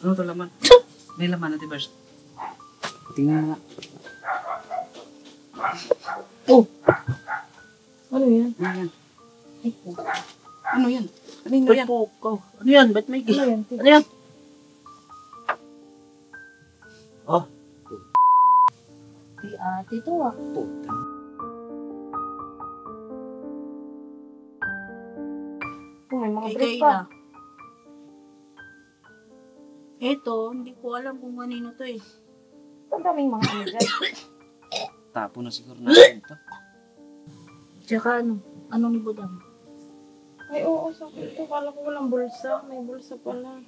Ano to laman? May laman na, Tibers. Tingnan nga. Oh! Ano yan? Ano yan? Ay, po. Ano yan? Ano yan? Ano yan? Ba't may Ano yan? Ano yan? Oh. Di ate to ah. Puta. Oh, may mga Kay break Kayla. pa. Eto, hindi ko alam kung kanino to eh. Ang daming mga ano dyan. Tapo na siguro natin ito. Tsaka ano? Anong ni Budang? Ay, oo, sakit to. Kala ko walang bulsa. May bulsa pala.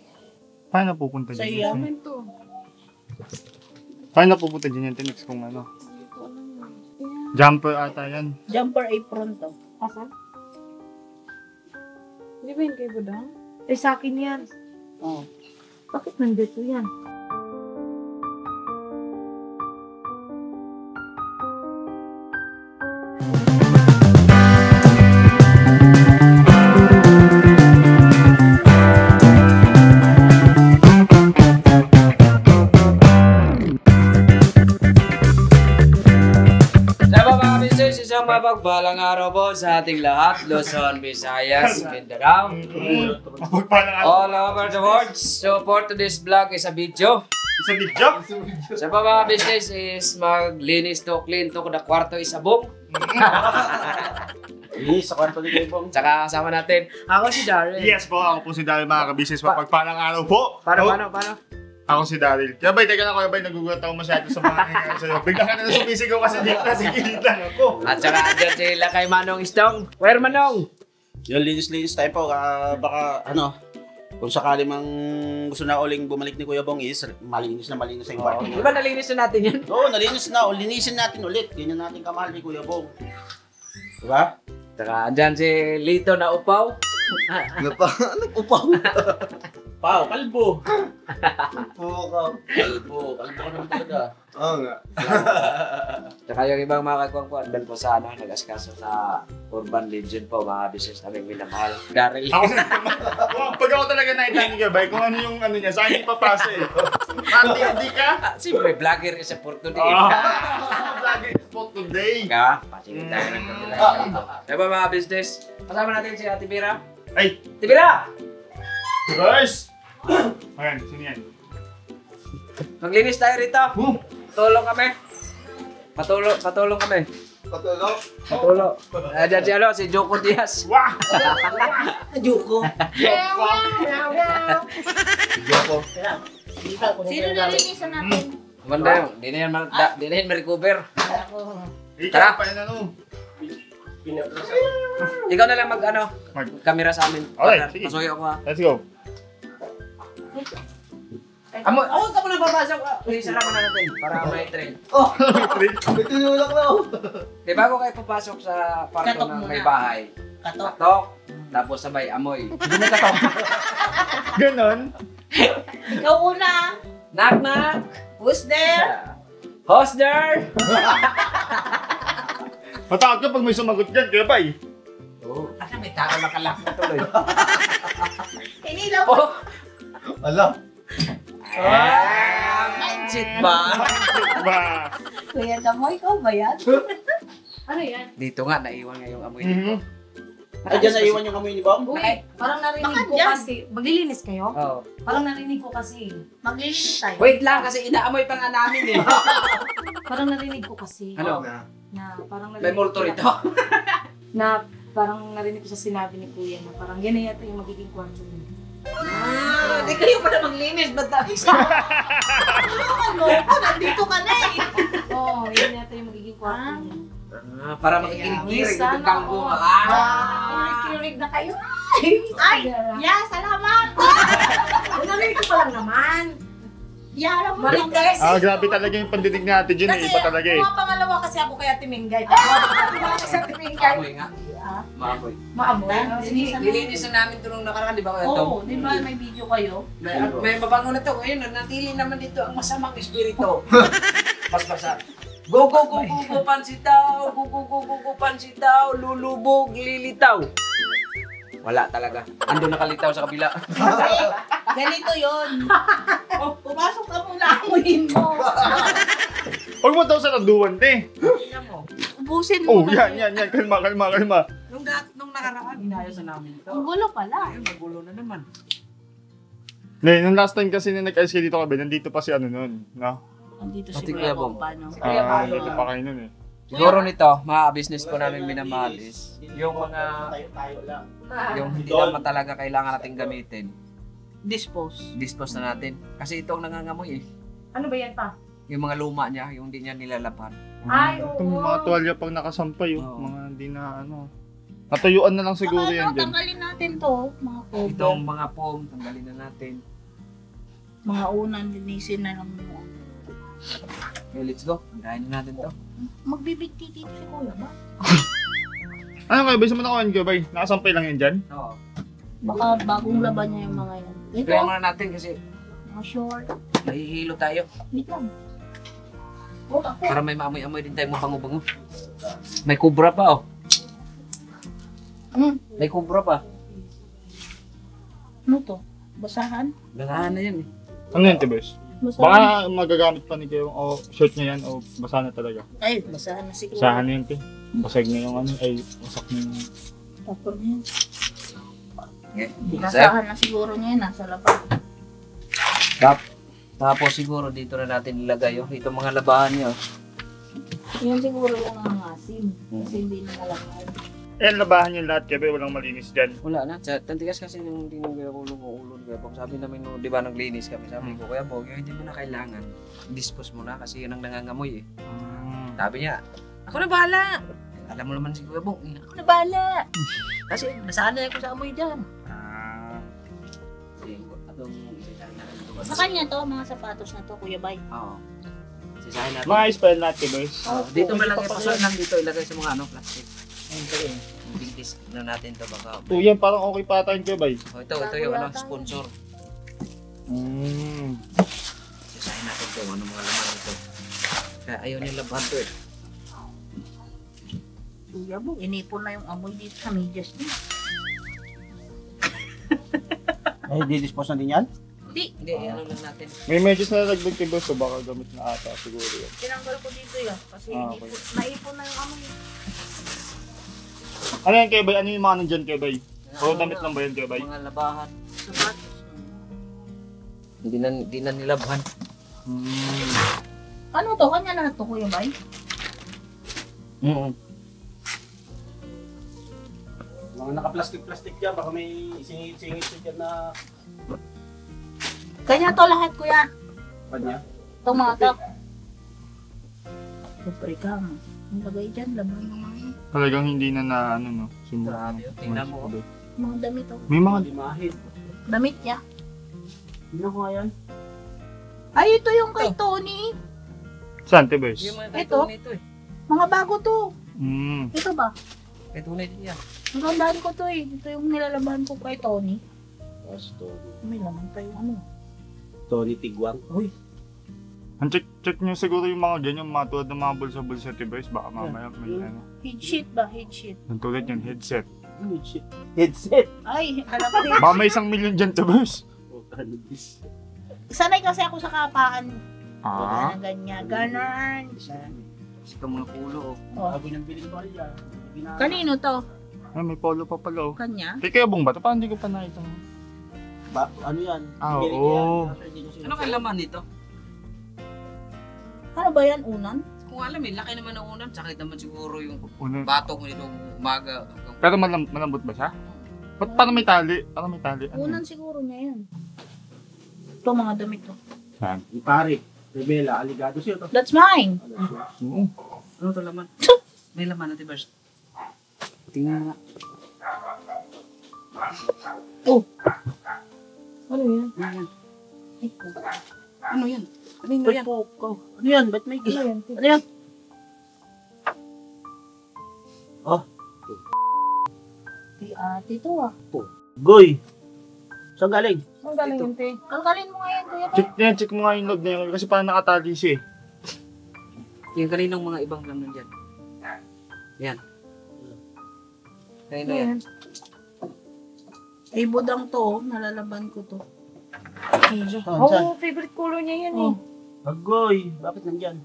Paano pupunta Sa dyan? iyamin to. Paano pupunta dyan yung Tinix kung ano? Hindi ko alam. Ayan. Jumper ata yan. Jumper apron to. Asan? Hindi ba yun kay Budang? Eh, sa akin yan. Oh. Bakit nandito yan? Isang mapagpalang araw po sa ating lahat, Luzon, Visayas, Mindanao, all over the world. So for today's vlog is a video. Isa video? Sa mga business is maglinis to, clean to, na kwarto is abong. Sa kwarto ni Kebong. Tsaka kasama natin, ako si Daryl. Yes po, ako po si Daryl mga kabisnes. Mapagpalang araw po. Paano? Ako si Daryl. Kaya bay, teka lang Kuya Bay, nagugulat ako masyado sa mga nangyayari sa'yo. Bigla ka na sumisigaw kasi dito kasi kinitan ako. At saka andyan sila kay Manong Istong. Where Manong? Yung linis-linis tayo po, baka ano, kung sakali mang gusto na uling bumalik ni Kuya Bong is, malinis na yung kwarto Di niya. ba nalinis na natin yan? Oo, nalinis na, linisin natin ulit. Ganyan natin kamahal ni Kuya Bong. Diba? Tsaka andyan si Lito na upaw. Ano pa? Anong upaw? Pao, kalbo. Kalbo ka naman talaga. Oo nga. Tsaka yung ibang mga kagwangpuan, doon po sa nag-askaso sa Urban Legend po, mga business naming minamahal. Daryl. Pag ako talaga nakita ni Kuya Bay, kung ano yung ano niya, saan hindi papasa eh. Hindi ka? Siyempre, vlogger is a for today. Lagi spot today. Ka, pasingin tayo ng kabila. Diba mga business? Kasama natin si Ate Bira. Ay, Ate Bira! guys! Ayan, sino yan? Maglinis tayo rito. Patulong kami. Patulong kami. Patulong. Ayan si si Joko Diaz. Wah! Joko. Joko. Sino nalinisan natin? Maganda yun. Di na yan ma-recover. Ikaw Tara. pa yun ano? Ikaw na lang camera sa amin. Okay, sige. Pasuyo ako ha. Let's go. Amo, ka muna papasok. Please, salamat na natin para may train. May tinulak na ako. Di bago kayo papasok sa kwarto Katok ng muna. may bahay. Katok. Tapos sabay amoy. Hindi mo katok. Ganon? Ikaw una. Knock knock. Who's there? Who's there? Matakot ka pag may sumagot dyan, Kuya Bay. Oh, ano may tao makalak na tuloy. Inilaw. Oh. Alam. Mindset ba? Ba? Kuya Damoy, ikaw ba yan? Ano yan? Dito nga, naiwan nga yung amoy dito. Ay, dyan naiwan yung amoy ni Bong? Uy, parang narinig Bakit ko dyan? kasi. Maglilinis kayo? Oh. Parang narinig ko kasi. Maglinis tayo. Wait lang, kasi inaamoy pa nga namin eh. Parang narinig ko kasi. Ano? Na parang May multo rito. Na parang narinig ko sa sinabi ni Kuya na parang yan na yata yung magiging kwarto niya. Hindi kayo pa na maglinis. Ba't tayo sa... Ano? Nandito ka na eh. Oo, yan yata yung magiging kwarto niya. Para makikinig-kirig Sana itong kanggo. all. Ay, kinulig na kayo. Ay, yeah, salamat. Narinig ko pa lang naman. Yeah, alam mo. Marites! Grabe talaga yung pandinig ni Ate Jen eh. Iba talaga eh. mga pangalawa kasi ako kay Ate Mingay. Pangalawa kasi Ate Mingay. Maamoy nga. Maamoy. Maamoy. Nilinisan namin ito nung nakaraan, di ba kayo ito? Oo, di ba may video kayo? May mabango na ito. Ngayon, nanatili naman dito ang masamang espiritu. Mas basa. Go, go, go, go, go, pansitaw. Go, go, go, go, go, pansitaw. Lulubog, lilitaw. Wala talaga. Ando nakalitaw sa kabila. Ganito yun. Huwag mo daw sa nagduwan, te. Tingnan mo. Ubusin mo. Oh, yan. Kalma. Nung nakaraan, inayos na namin ito. Ang gulo pala. Ayun, magulo na naman. Ngayon, nung last time kasi na nag-ice dito kami, nandito pa si ano nun, no? Andito Pati si Kuya Kuya Bong. Bong. Paano? Nandito pa kayo nun eh. Siguro nito, mga business po namin minamahal is yung mga, Tayo lang. yung hindi naman talaga kailangan natin gamitin, Dispose. dispose na natin. Kasi ito ang nangangamoy eh. Ano ba yan pa? Yung mga luma niya, yung hindi niya nilalaban. Ay, Itong oo. mga tuwalya pag nakasampay, Oo. mga hindi na ano. Natuyuan na lang siguro Saka yan ano, dyan. tanggalin natin to. Mga cover. Itong mga foam, tanggalin na natin. Mga unan, linisin na lang mo. Okay, let's go. Tanggalin na natin to. Magbibigti dito si Kuya ba? Ano kayo, bisa mo na kuhan kayo, bay? Nakasampay lang yan dyan? Oo. Baka bagong laban niya yung mga yan. Ito, Kaya muna natin kasi mga short. nahihilo tayo. Wait lang. Huwag ako. Para may maamoy-amoy din tayo mabango-bango. May kubra pa oh. May kubra pa. Ano to? Basahan? Basahan na yan eh. Ano yan, Tibes? Basahan. Baka magagamit pa ni kayo, o shirt niya yan, o basa na talaga. Ay, basahan na siguro. Basahan na yan, te. Basag na yung ano, ay, wasak na yung... Tapos na yan. Okay. Basahan na siguro niya yan. Nasa labas. Tapos siguro dito na natin ilagay oh. Itong mga labahan niya oh. Yan siguro yung nangangasim. Kasi hindi na malakad. Eh, labahan yung lahat, kaya walang malinis dyan. Wala na. Tantigas kasi nung tinong kaya ulo kaya pag sabi namin no, di ba naglinis kami, sabi ko, Kuya Bog, yung hindi mo na kailangan. Dispose mo na kasi yun ang nangangamoy eh. Sabi niya, ako na bahala. Alam mo naman si Kuya Bog, ako na bahala. Kasi nasanay ako sa amoy dyan. Atong isasahin natin ito. Sa kanya to, mga sapatos na to, Kuya Bay. Oo. Isasahin natin. Mga spell natin, boys. Dito malagay pa lang dito, ilagay sa mga ano, plastic. Ayun pala eh. Big disc na natin to baka. O yan, parang okay pa tayo kayo, bay. Oh, ito yung ano, sponsor. Isasahin natin to, ano mga laman ito. Kaya ayaw niya labahan to eh. Kuya Bog, inipon na yung amoy dito sa medyas niya. Eh, di-dispose na din yan? Hindi, ano lang natin. May medyas na nagbig kay boss, so baka gamit na ata siguro yan. Tinanggal ko dito yan. Kasi Okay. naipon na yung amoy. Ano yan kayo, bay? Ano yung mga nandyan kayo, bay? O damit lang ba yan kayo, bay? Mga labahan. Sapatos. Hindi na nilabahan. Ano to? Kanya lahat to, Kuya Bay? Mga naka-plastic-plastic dyan, baka may singit-singit dyan na Kanya to lahat, Kuya. kanya. Itong mga to. Siyempre ka. Ang lagay dyan, laman ng mga yun. Talagang hindi na ano, no? Grabe, tingnan mo. Mga damit to. May mga... Limahin. Damit niya. Hindi na ko nga yan. Ay, ito yung kay Tony. Saan, te, boys? Yung mga Ito? tunay ito eh. Mga bago to. Ito ba? May tunay din yan. Ang gandaan ko to eh. Ito yung nilalaban ko kay Tony. Tapos Tony. May laman pa yung ano. Tony Tiguan. Ang check nyo siguro yung mga ganyan, mga tulad ng mga bulsa-bulsa, te, boys. Baka mamaya may ano. Headshit ba? Headshit. Ang tulad yan, headset. Shit. Headset. Ay, alam ko Baka may 1 million dyan, te, boys. Oh, ano this? Sanay kasi ako sa kapaan. Ah? Ganyan. Ganon. Kasi itong mga pulo oh. Oh. Bago niyang biling ba yan? Kanino to? Ay, may polo pa pala, oh. Kanya? Kay Kuya Bong ba? Parang hindi ko pa nakita. Ano yan? Ah, Biling oo. yan. Ano kay laman nito? Ano ba yan? Unan? Kung alam eh, laki naman ng unan. Sakit naman siguro yung Una. batok nitong umaga. Pero malambot ba siya? Ba't parang may tali? Parang may tali. Ano? Unan siguro niya yan. Ito mga damit to. Saan? Ipare. Rebela. Aligado siya to. That's mine. Oo. Ano to laman? May laman natin Bers. Tingnan nga. Oh. Ano yan? Ano yan? Ay, Ano yan? Ano Ba't yan? po ko? Ano yan? Ba't may ano yan? Ano yan? Oh. Kay ate to ah. Goy. Saan galing? Ang galing yun, te. Kalkalin mo nga yan, kuya. Check mo nga yung log na yun kasi parang nakatali siya eh. Yung kaninang mga ibang laman dyan. Yan. Kanino yan? Ay, budang to, oh. Nalalaban ko to. Saan? Oh, favorite color niya yan eh. Oh. Agoy. Bakit nandyan?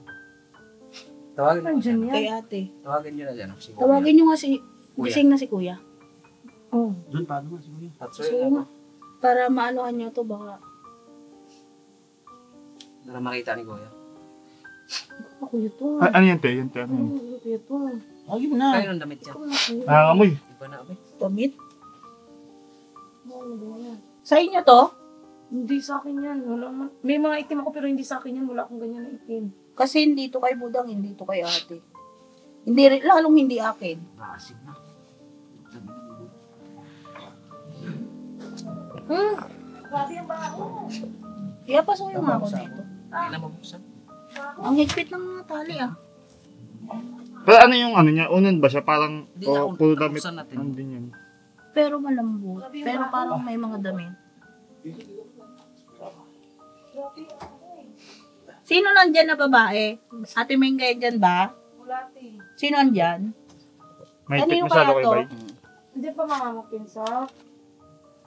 Tawagin mo. Nandiyan yan. Kay ate. Tawagin nyo na dyan. Si Kuya. Tawagin nyo nga si... Kuya. Gising na si kuya. Oh. Doon, paano nga siguro? Tatsuin So, ako. para maanohan nyo to baka... Para makita ni Kuya. Ako ito. Ano yan, te? Yan, te. Ano yan? Ako ito. Lagi mo na. Kayo ng damit yan. Nangangamoy. Iba na kami. Damit. Sa inyo to? Hindi sa akin yan. Wala man. May mga itim ako pero hindi sa akin yan. Wala akong ganyan na itim. Kasi hindi to kay Budang, hindi to kay ate. Hindi rin, lalong hindi akin. Nakasig na. Grabe ang baho. Kaya pasukin mo ako dito. Hindi na mabuksan. Ang higpit ng mga tali ah. Pero ano yung ano niya? Unan ba siya? Parang Hindi na, puro damit. buksan natin. Ano din yan? Pero malambot. Pero parang may mga damit. Sino nandyan na babae? Ate Mingay dyan ba? Wala ate. Sino nandyan? May Kanino tip masyado kaya kay to? Bay. Hindi pa mama mo, Pinsa.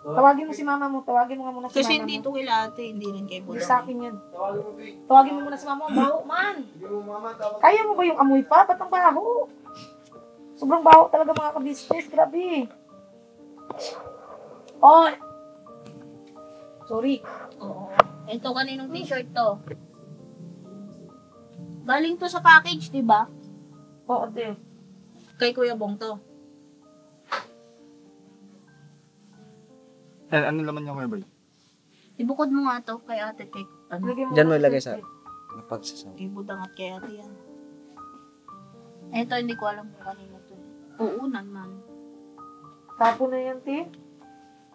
Tawagin mo si mama mo. Tawagin mo nga muna si Kasi mama hindi mo. to kila ate, hindi rin kay Hindi sa Budang. akin yan. Tawagin mo muna si mama mo. Baho man. Kaya mo ba yung amoy pa? Ba't ang baho? Sobrang baho talaga mga ka-business. Grabe. Oh. Sorry. Oo. Ito, kaninong t-shirt to? Galing to sa package, di ba? Oo, ate. Kay Kuya Bong to. Ano naman niya kay Bay? Ibukod mo nga to kay ate kay ano, Lagay Diyan mo muna ilagay sa... ate. Napagsasaw. kay Budang at kay ate yan. Ito, hindi ko alam kung kanino to. Uunan man. Tapo na yan, te.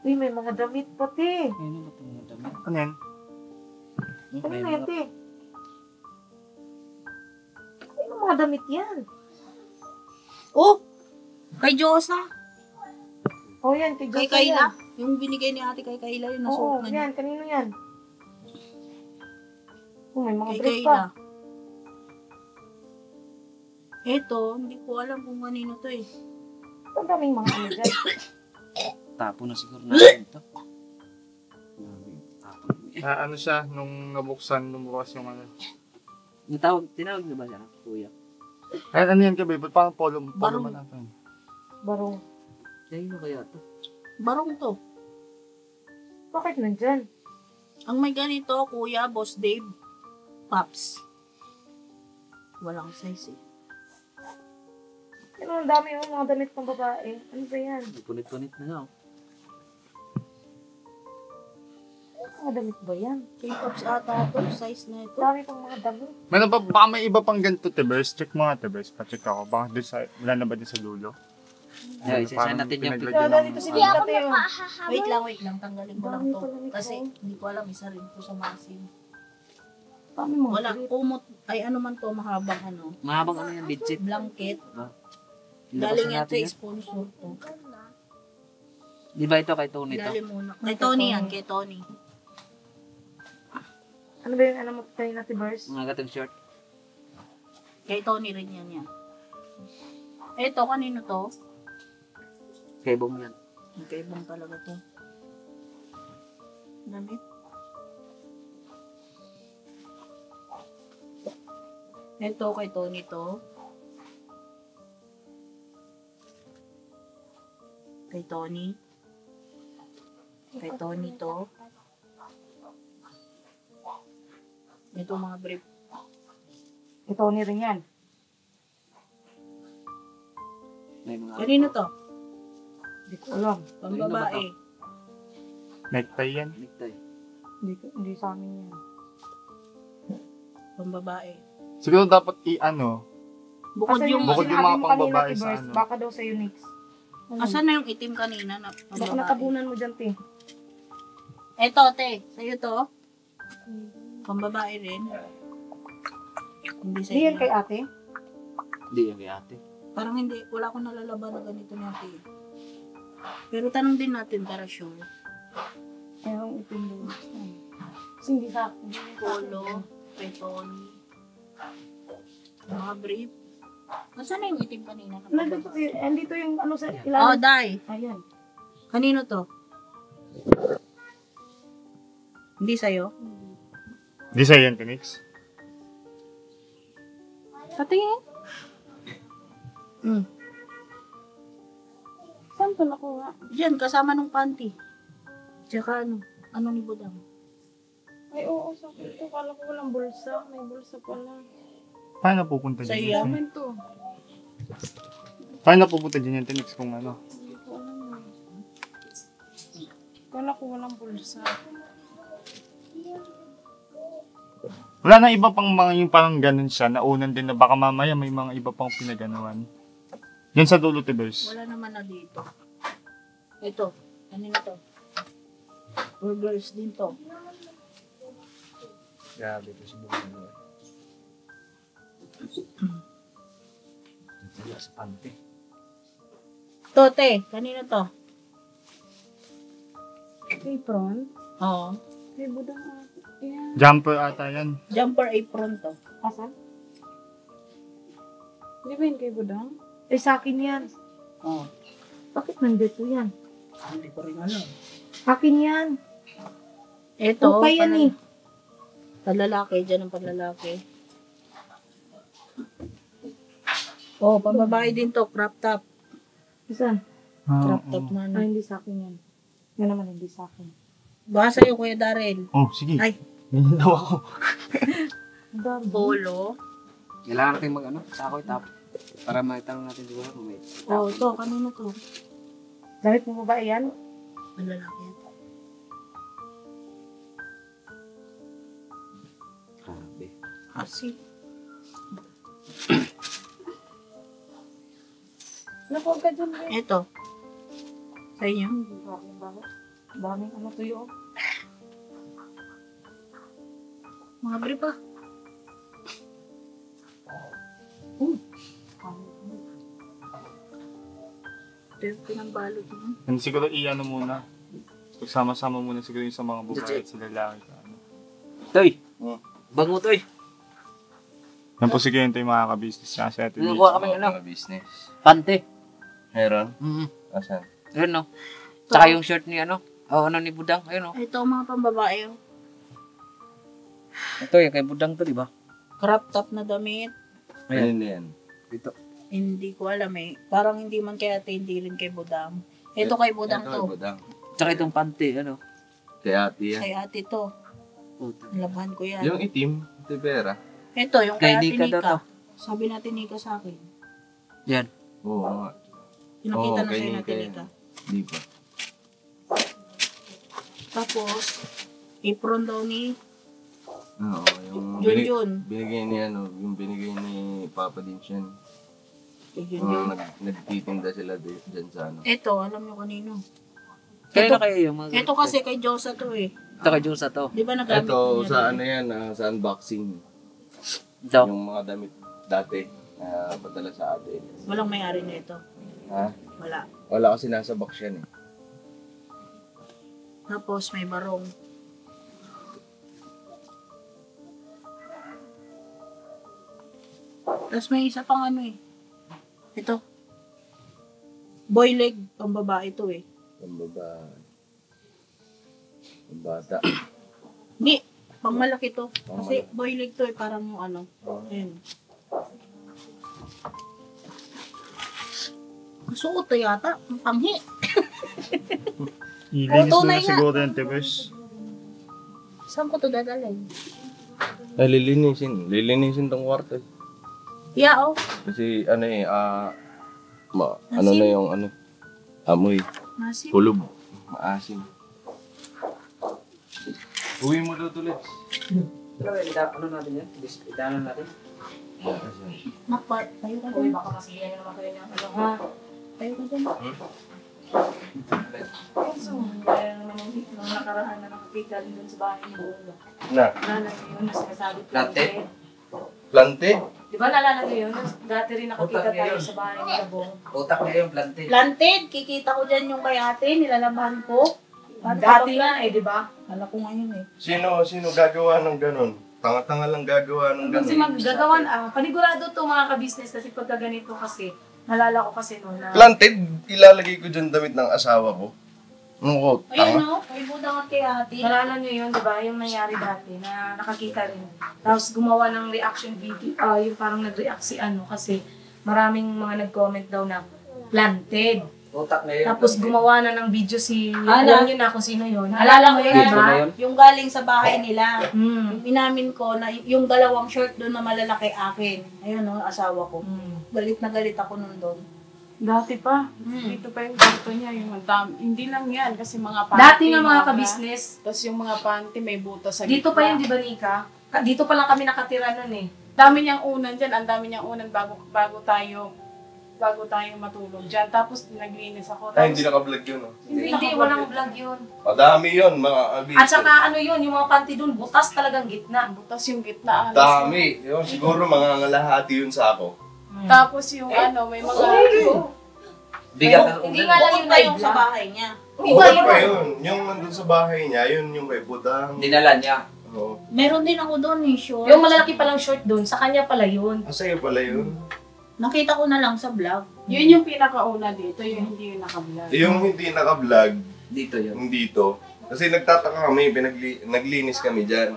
Uy, may mga damit pa, te. Ayun na itong mga damit. Ano yan? Ano May na yan, mga... te? Ano mga damit yan? Oh! Kay Josa. Oh, yan. Kay Kay Josa Kayla. yan. Yung binigay ni ate kay Kayla, yung Oo, nasuot na niya. yan. Kanino yan? Oh, may mga Kay brief Kayla. pa. Ito, hindi ko alam kung kanino to eh. Ang daming mga ano dyan. Tapo na siguro natin ito. Tapo. Ano siya, nung nabuksan, lumuwas yung ano. Yung tawag, tinawag niyo ba siya? Kuya. Ano yan kay Bay? Ba't parang polo Barong. man natin? Barong. Ayun kaya ito. Barong to. Bakit nandyan? Ang may ganito, Kuya, Boss Dave, Pops. Walang size eh. Ano, ang dami yung mga damit ng babae. Ano ba yan? Punit-punit na nga. Mga damit ba yan? Kay Pops ata to, size na ito. Dami pang mga damit. Meron ba, baka may iba pang ganito, Tibers? Check mo nga, Tibers. Pa-check ako. Baka doon sa, wala na ba din sa dulo? Yeah, isa-isa natin yung pinaglagyan Kaya ng- dito si Mika, te. oh. Wait lang, tanggalin ko lang Dami to. pala nito. Kasi hindi ko alam, isa rin to sa masin. Dami mga Wala, damit. kumot, ay ano man to, mahabang ano. Mahabang ano yan, bedsheet. Blanket. Hindi Galing ba yan natin sa yan? sponsor to. Di ba ito kay Tony to? Ilalim muna. Kay Tony yan, kay Tony. Ano ba yung ano mo tayo na Tibers? Mga gatong short. Kay Tony rin yan. Eto, kanino to? Kay Bong yan. Magkaibang talaga to. Damit. Eto, kay Tony to. Kay Tony. Kay Tony to. Ito mga brief. Ito ni rin yan. May mga... Kanino to? Hindi ko alam. Pambabae. Necktie yan. Necktie. Hindi sa amin yan. Pambabae. Siguro dapat i-ano. Bukod Asan yung... bukod yung sinabi mga mo kanina, pambabae sa Tibers? ano? Baka daw sa Unix. Asan na yung itim kanina na Baka pambabae? natabunan mo dyan, te. Eto, te. Sa'yo to? Pambabae rin. Hindi Hindi yan sa'yo. kay ate. Hindi yan kay ate. Parang hindi. Wala akong nalalaban na ganito ni ate. Pero tanong din natin para sure. Merong itim doon. Kasi hindi sa akin. Polo, kay Tony. Mga brief. Nasaan na yung itim kanina? Nandito, andito yung ano sa Oh, ilalim. Dai. Ayan. Kanino to? Hindi sa'yo? Di sa yan, Phoenix. Patingin. Hmm. Saan ko nakuha? Diyan, kasama nung panty. Tsaka ano ni Budang. Ay, oo, sakit ito. Kala ko walang bulsa. May bulsa pala. Paano pupunta Sa dyan? iyo? Amin to. Paano pupunta dyan yung Tenix kung ano? Hindi ko alam. Kala ko walang bulsa. Wala na iba pang mga yung parang ganun siya, naunan din na baka mamaya may mga iba pang pinaganuan. Yan sa dulo, Tibers. Wala naman na dito. Ito. Ano to? Burgers din to. Grabe ito si Bumano. Wala sa pante. Tote, kanino to? Apron? Oo. May budang ate. Ayan. Jumper ata yan. Jumper apron to. Asan? Di ba yun kay budang? Eh, sa akin yan. Oo. Bakit nandito yan? Hindi ko rin alam. Akin yan. Ito. Okay yan eh. Panlalaki, dyan ang panlalaki. Oh, pambabae din to, crop top. Saan? Crop top na Ah, hindi sa akin yan. Yan naman, hindi sa akin. Baka sa'yo, Kuya Darrell. Oh, sige. Ay. Ganyan daw ako. Polo. Kailangan natin mag-ano, sako itap. Para maitanong natin siguro kung may... Oh, ito, kanino to? Damit mo ba yan? Panlalaki yan. Grabe. Kasi. Naku, agad dyan. Ito. Sa inyo. Daming ano tuyo. Mga brief pa. Ito yung pinambalot mo. Yan siguro i-ano muna. Pagsama-sama muna siguro yung sa mga babae at sa lalaki. Toy! Oh. Bango, Toy! Yan po sige yung mga ka-business niya sa atin. Nakuha kami ano? Business. Pante. Meron? Mm-hmm. Asan? Ayun, no? Tsaka yung shirt ni ano? Oh, ano ni Budang? Ayun, no? Ito ang mga pambabae. Oh. Ito yung kay Budang to, di ba? Crop top na damit. Ayun yan. Ito. Hindi ko alam eh. Parang hindi man kay ate, hindi rin kay Budang. Ito kay Budang Ito, to. Budang. Tsaka itong pante, ano? Kay ate yan. Kay ate to. Puta. Labahan ko yan. Yung itim, Tibera. Ito, yung kay Kay ate Nika daw Nika. to. Sabi natin Nika sa akin. Yan. Oo nga. Pinakita Oo, na kay sa'yo Nika natin yan. Nika. Di ba? Tapos, apron daw ni Oo, yung Junjun. binigay ni ano, yung binigay ni Papa din siya. Kay Junjun. Nagtitinda sila dyan sa ano. Ito, alam nyo kanino. Kaya na kayo yung mga... Ito kasi kay Josa to eh. Ito kay Jusa to. Di ba nagamit Ito, niya sa rin? ano yan, sa unboxing. Ito. Yung mga damit dati na padala sa atin. Walang may-ari na ito. Ha? Wala. Wala kasi nasa box yan eh. Tapos may barong. Tapos may isa pang ano eh. Ito. Boy leg, pang babae ito eh. Pambabae. Pambata. Hindi, pang malaki to. Kasi boy leg to eh, parang yung ano. Ayan. Masuot to yata. Ang panghi. Ilinis Oo, mo tunay na nga. siguro yung Tibers. Saan ko to dadalhin? Ay, lilinisin tong kwarto eh. Yeah, oh. Kasi ano eh, ano na yung ano, amoy, Masin. kulob, maasim. Uwi mo daw tuloy. Pero ano natin yan? Itanan natin. Nakpart. Tayo ka dyan. Baka masiyan naman kayo ng ano. Ha? Tayo ka dyan. So, kaya naman nung nakarahan na nakakita rin dun sa bahay ni Bunga. Na, Nalala niyo yun, na sinasabi ko. Plante? plante? Di ba nalala niyo yun? Dati rin nakakita tayo sa bahay ni Bunga. Utak niya yung plante. Planted! Kikita ko dyan yung kay ate, nilalabahan ko. Dati nga eh, di ba? Kala ko ngayon eh. Sino gagawa ng ganun? Tanga-tanga lang gagawa ng Kasi ganun. maggagawan, panigurado to mga ka-business kasi pagka ganito kasi, nalala ko kasi noon na, Planted, ilalagay ko dyan damit ng asawa ko. Ano ko? Ayun Tanga? no, may budang at kay ate. Nalala nyo yun, di ba? Yung nangyari dati na nakakita rin. Tapos gumawa ng reaction video. Yung parang nag-react si ano kasi maraming mga nag-comment daw na planted. Utak na yun. Tapos gumawa na ng video si... Ala. Alam nyo na kung sino yun. Alala mo yun, di Video ba? na yun. Yung galing sa bahay nila. Mm. Inamin ko na yung dalawang short doon na malalaki akin. Ayun no, asawa ko. Mm. Galit na galit ako nun doon. Dati pa. Dito pa yung kwarto niya. Yung hindi lang yan. Kasi mga panty. Dati nga mga bra. kabisnes, Tapos yung mga panty may butas sa dito pa yun, di ba, Nika? Dito pa lang kami nakatira nun eh. Dami niyang unan dyan. Ang dami niyang unan bago tayo matulog dyan. Tapos naglinis ako. Ay, Tapos, hindi naka-vlog yun. Oh. Hindi, walang vlog yun. Madami yun, mga abis. At saka ano yun, yung mga panty dun, butas talagang gitna. butas yung gitna. Dami. Yun, siguro mga ngalahati yun sa ako. Tapos yung may mga... Bigat ng Hindi ulan. nga lang Bukod yung pa yung sa bahay niya. Iba Bukod yun. pa yun. Yung nandun sa bahay niya, yun yung may budang. Dinala niya. Oo. Meron din ako doon eh, short. Yung malalaki palang short dun, sa kanya pala yun. Ah, sa'yo pala yun. Nakita ko na lang sa vlog. Yun yung pinakauna dito. Yung hindi yung nakablog. Yung hindi naka-vlog, Dito yun. yung dito. Kasi nagtataka kami, naglinis kami dyan.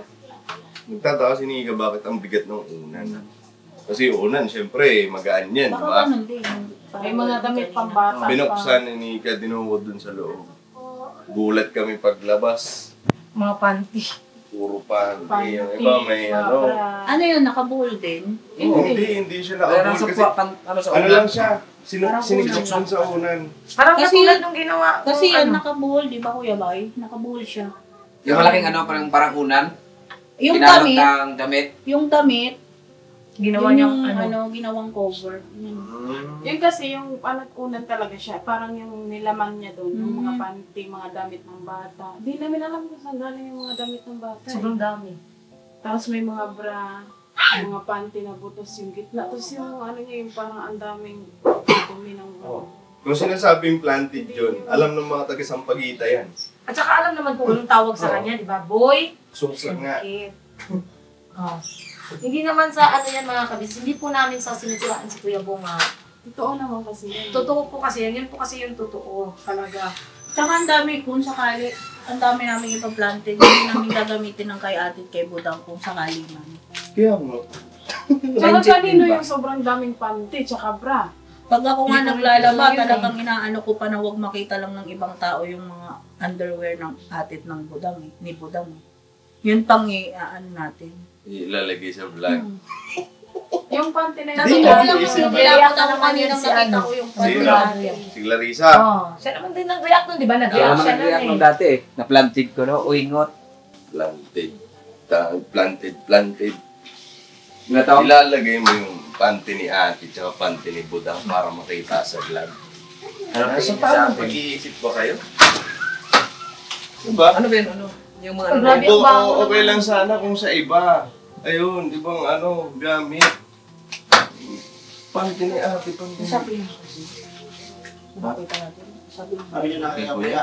Nagtataka si Nika bakit ang bigat ng unan. Kasi yung unan, syempre, magaan yan, di Baka ba? ganun din. May mga damit pang bata. Binuksan ni Nika, dinungod dun sa loob. Gulat kami paglabas. Mga panty. Puro panty. Panty, Yung iba may mga ano. bra. Ano yun, nakabuhol din? Hindi siya Kaya nakabul nasa kasi ano sa ano ulan. lang siya. Siniksik dun sa unan. Parang Kasi katulad yun- nung ginawa ko. Kasi yan, ano. nakabuhol, di ba Kuya Bay? Nakabuhol siya. Yung malaking parang unan. Yung Kinalot damit, ng damit. yung damit, Ginawa yun niyang yung ano. ginawang cover. Yun. Yun kasi yung unan talaga siya. Parang yung nilaman niya doon. Yung mga panty, mga damit ng bata. Di namin alam kung saan galing yung mga damit ng bata. Sobrang dami. Tapos may mga bra, mga panty na butos yung gitna. Tapos yung niya, yung parang ang daming dumi ng Kung sinasabing planted yun, alam ng mga taga-Sampaguita yan. At saka alam naman kung anong tawag sa kanya, di ba? Boy, Suksa nga. kid. Oh. Hindi naman sa ano yan mga kabis, hindi po namin sa sinuturaan si Kuya Bunga. Totoo naman kasi yun. Totoo po kasi yan, yun po kasi yung totoo talaga. Tsaka ang dami kung sakali, ang dami namin ipaplanted. Hindi namin gagamitin ng kay ate at kay Budang kung sakali man. Kaya mo. Tsaka Legit kanino din ba? yung sobrang daming panty, tsaka bra. Pag ako nga Hindi ko naglalaba, rin yun talagang inaano ko pa na huwag makita lang ng ibang tao yung mga underwear ng atit ng Budang ni Budang. Yun pang ano natin. Ilalagay sa vlog. Yung panty na Sa Hindi, totoo hindi, lang, isa yung ba? nilapot ako Naman kanina yan si nakita ano. ko yung Si panty Ra- natin. Si Clarissa. Oh, siya naman din nag-react nun, di ba? Kaya Nag-react naman siya nun nag-react eh. nung dati eh. Na-planted ko, no? Uingot. Planted. Nataw. Ilalagay mo yung panty ni ate tsaka panty ni Budang para makita sa vlog. Ano Sa sa paano akin? pag-iisip ba kayo? Diba? Ano ba yun? Ano? Yung mga ano? Grabe. Oo, ang baho okay naman. lang sana kung sa iba. Ayun, di bang ano, gamit. Panty ni ate, panty ni... Sabi niya kasi. Bakit natin? Sabi niya. Sabi niyo na Kay kaya Kuya.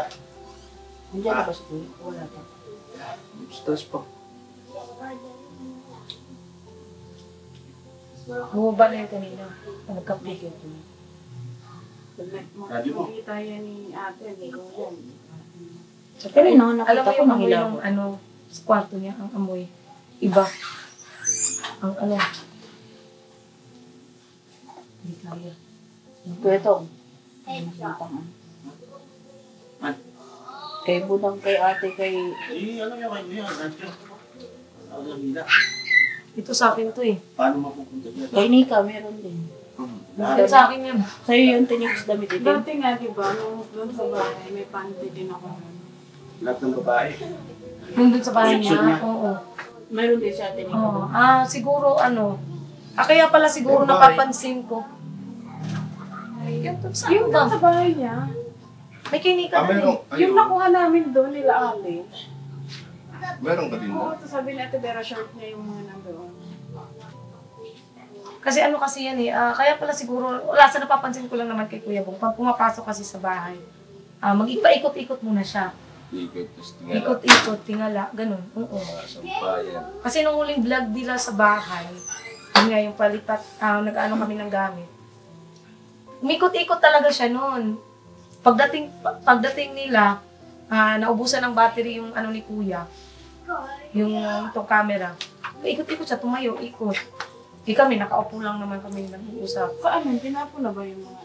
Hindi na ba si Kuya? Wala pa. Stress pa. Bumaba na yun kanina. Nagka-pigil ko. Makikita yan ni ate, ni Kuya. Pero no, Alam mo nakita ko yung nang amoy hilaw. ng ano, sa kwarto niya, ang amoy. Iba. Ang ano. Hindi kaya. Kuya Tong. Kay Budang, kay ate, kay... ano yung kayo yan? Radyo. Ano yung hila? Ito sa akin to eh. Paano mapupunta dyan? Kay Nika, meron din. Ito sa akin yan. Sa'yo yung tiniks damit ito. Dati nga, di ba, nung doon sa bahay, may panty din ako. Lahat ng babae. Nandun sa bahay Picture niya. niya. Oo. Meron din si ate Nika. Oo. Siguro ano. Kaya pala siguro Yung bahay. napapansin ko. Yung to sa Yung doon sa bahay niya, May kinika na meron. eh. yung nakuha namin doon nila ate. Meron ka din Oo, ba? ito sabi ni ate Vera, short niya yung mga nandoon. Kasi ano kasi yan eh. Kaya pala siguro, wala sa napapansin ko lang naman kay Kuya Bong. Pag pumapasok kasi sa bahay, mag-ipaikot-ikot muna siya. Ikot, tapos tingala. Ikot-ikot, tingala, ganun. Oo. Mga sampayan. Kasi nung huling vlog nila sa bahay, yun nga yung palipat, nag-ano kami ng gamit. Umikot-ikot talaga siya noon. Pagdating nila, naubusan ng battery yung ano ni kuya, yung itong camera. Ikot-ikot siya, tumayo, ikot. Di kami, nakaupo lang naman kami nag-uusap. Paano? Tinapo na ba yung mga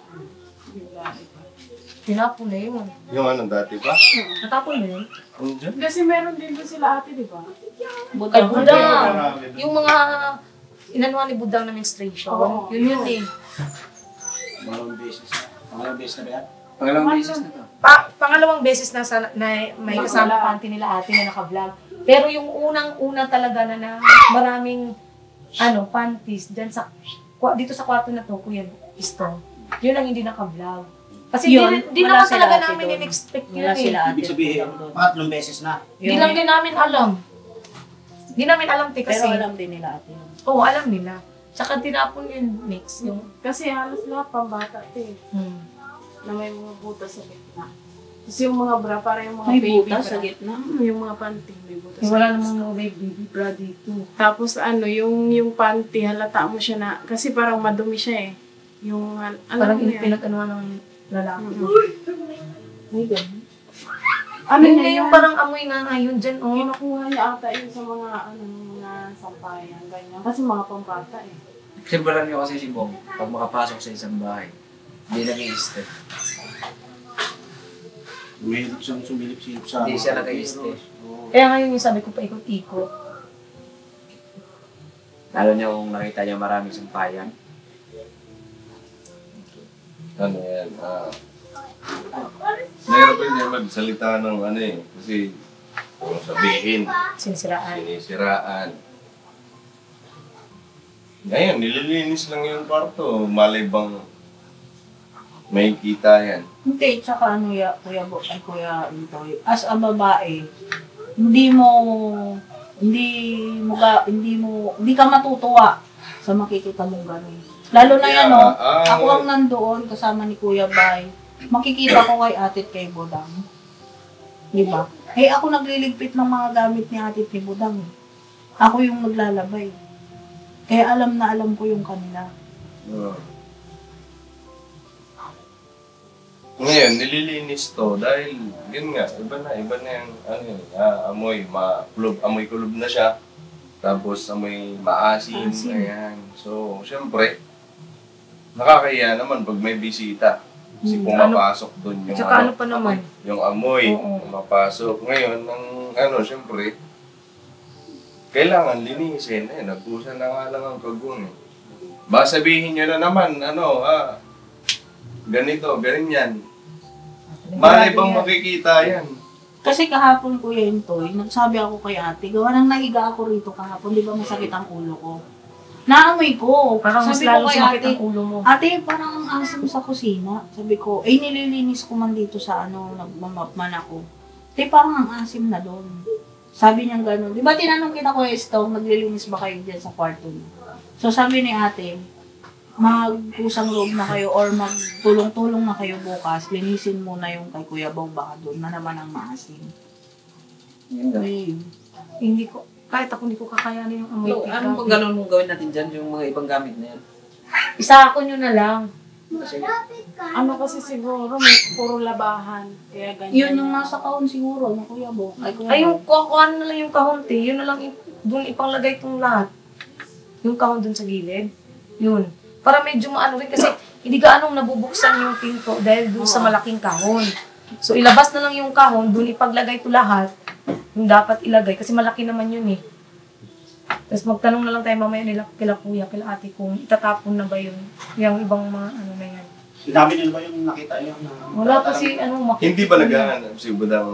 yung dati pa? Tinapon na yun. Yung ano dati pa? Natapon na yun. Ano dyan? Kasi meron din doon sila ate, di ba? Ay, Budang! Yung mga inanuhan ni Budang na menstruation. Oo. Yun eh. Pangalawang beses na. Pangalawang beses na ba yan? Pangalawang beses na to. Pangalawang beses na may kasama panty nila ate na naka-vlog. Pero yung unang-una talaga na maraming panties dyan dito sa kwarto na to, Kuya Isto. Yun ang hindi naka-vlog. Kasi di wala naman sila talaga ate namin doon. in-expect yun Wala sila eh. ate. Ibig sabihin, pangatlong beses na. Di lang din namin alam. Di namin alam kasi. Pero alam din nila ate. Oo, alam nila. Tsaka tinapon yun mix. Yung, Kasi halos lahat pambata ate. Na may mga butas sa gitna. Kasi yung mga bra, para yung mga May baby butas bra. sa gitna. Yung mga panty, may butas. yung wala namang mga baby bra dito. Tapos yung panty, halata mo siya na, kasi parang madumi siya eh. Yung, Parang mo yan? pinag-anuhan ng lalaki. May ganun. Ano Yun niya nga yung parang amoy na yun dyan. Oh. Kinukuha niya ata yun sa mga, mga sampayan, ganyan. Kasi mga pambata eh. Simbalan nyo kasi si Bong, pag makapasok sa isang bahay, hindi nag-i-step. Mahilig siyang sumilip-silip sa Hindi siya mga nag-i-step. virus. Oo. Kaya ngayon yung sabi ko paikot-ikot. Lalo niya kung nakita niya maraming sampayan. Ano yan? Mayroon pa niya magsalita ng ano eh. Kasi kung sabihin, Sinisiraan. sinisiraan. Ngayon, nililinis lang yung kwarto. Malay bang may kita yan. Hindi, tsaka Kuya Intoy, as a babae, hindi ka matutuwa sa makikita mong gano'n. Lalo na yan, ako ang nandoon kasama ni Kuya Bay. Makikita ko kay Atit kay Budang. Di ba? Eh, ako nagliligpit ng mga gamit ni Atit ni Budang. Ako yung naglalabay. Kaya alam na alam ko yung kanila. Ngayon, nililinis to dahil yun nga, iba na yung amoy, amoy kulob na siya. Tapos amoy maasim, ayan. So, syempre, nakakahiya naman pag may bisita. Kasi pumapasok doon yung Tsaka ano pa naman? yung amoy, Oo. pumapasok. Ngayon, syempre, kailangan linisin. Nagpusan na nga lang ang kagong. Ba sabihin nyo na naman, ganito, ganyan. Malay bang makikita yan? Kasi kahapon, Kuya Intoy, nagsabi ako kay ate, gawa nang nahiga ako rito kahapon, di ba masakit ang ulo ko? Naamoy ko. Parang mas sabi lalo ko kay sumakit ate, ang ulo mo. ate, parang ang asim sa kusina. Sabi ko, nililinis ko man dito sa nagmamap man ako. Ate, parang ang asim na doon. Sabi niya gano'n. Di ba tinanong kita ko, Estong, naglilinis ba kayo dyan sa kwarto niyo? So sabi ni ate, magkusang loob na kayo or magtulong-tulong na kayo bukas, linisin muna yung kay Kuya Bong, baka doon na naman ang maasim. Kahit ako hindi ko kakayanin yung amoy. Anong pang gano'n mong gawin natin dyan, yung mga ibang gamit na yan? Isakon nyo na lang. Kasi, Ano kasi siguro, may puro labahan. Kaya ganyan. Yun yung nasa kahon siguro, ng Kuya Bong. Ay, yung kuha na lang yung kahon, te. Yun na lang, doon ipanglagay itong lahat. Yung kahon doon sa gilid. Yun. Para medyo maano rin kasi hindi gaano nabubuksan yung pinto dahil doon sa malaking kahon. So, ilabas na lang yung kahon, doon ipaglagay ito lahat. Yung dapat ilagay kasi malaki naman yun eh. Tapos magtanong na lang tayo mamaya nila kila kuya, kila ate kung itatapon na ba yun. Yung ibang mga ano na yan. Dami nyo ba yung nakita yun? Wala kasi makikita. Hindi ba naghahanap si Budang